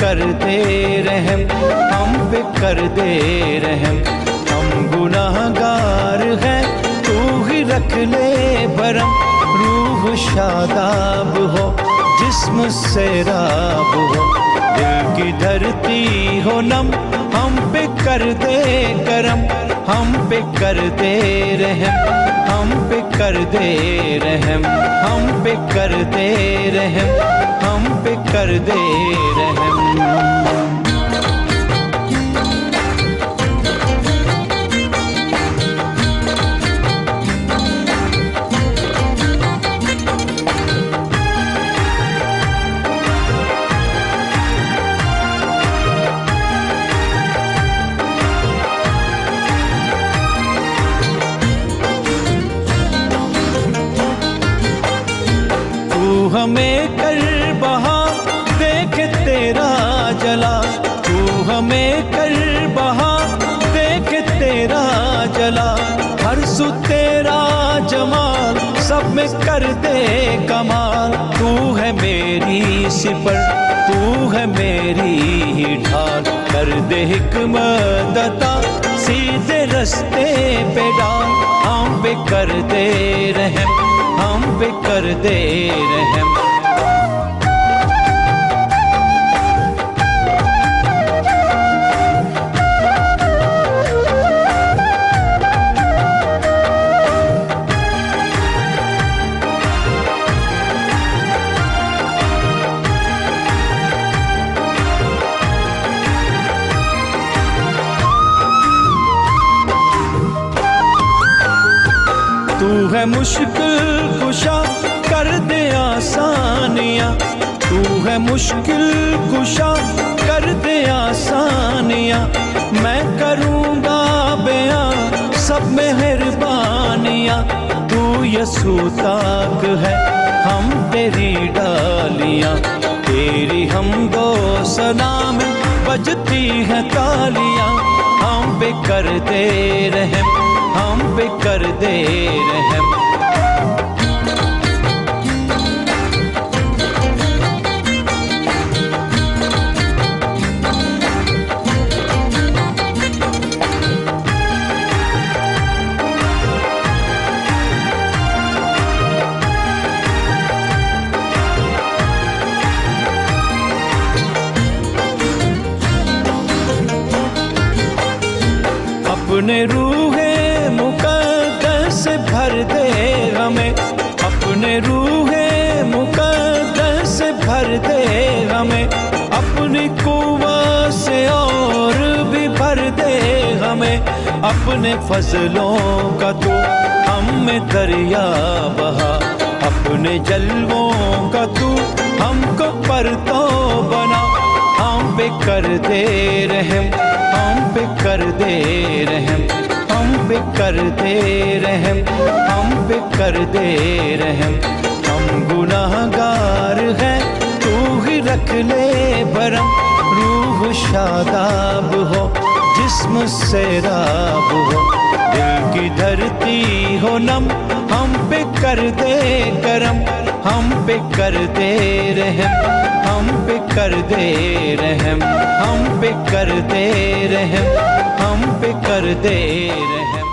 कर दे रहम, हम पे कर दे रहम। हम गुनाहगार हैं, तू ही रख ले भरम। रूह शादाब हो, जिस्म सैराब हो, दिल की धरती हो नम, हम पे कर दे करम। हम पे कर दे रहम, हम पे कर दे रहम, हम पे कर दे रहम, हम पे कर दे रहम। हमें कर बहा देख तेरा जला, तू हमें कर बहा देख तेरा जला। हर सु तेरा जमाल, सब में कर दे कमाल। तू है मेरी सिपर, तू है मेरी ही ढाल। कर दे हिकमत अता, सीधे रस्ते पे डाल। हम पे कर दे रहम, हम पे कर दे रहम। तू है मुश्किल कुशा, कर दे आसानियाँ। तू है मुश्किल कुशा, कर दे आसानियाँ। मैं करूँगा बयां सब मेहरबानियाँ। तू यसुताक है, हम तेरी डालियाँ। तेरी हमदो सना में बजती हैं तालियाँ। हम पे कर दे रहम, हम पे कर दे रहम। अपने रूहे मुक़द्दस भर दे हमें, अपने रूहे मुक़द्दस भर दे हमें। अपनी कुव्वा से और भी भर दे हमें। अपने फजलों का तू हम में दरिया बहा। अपने जलवों का तू हमको परतो बना। हम पे कर दे रहम, हम पे कर दे रहम, हम पे कर दे रहम, हम पे कर दे रहम। हम गुनाहगार हैं, तू ही रख ले भरम। रूह शादाब हो, जिस्म सैराब हो, दिल की धरती हो नम, हम पे कर दे करम। हम पे कर दे रहम, हम पे कर दे रहम, हम पे कर दे रहम, हम पे कर दे रहम।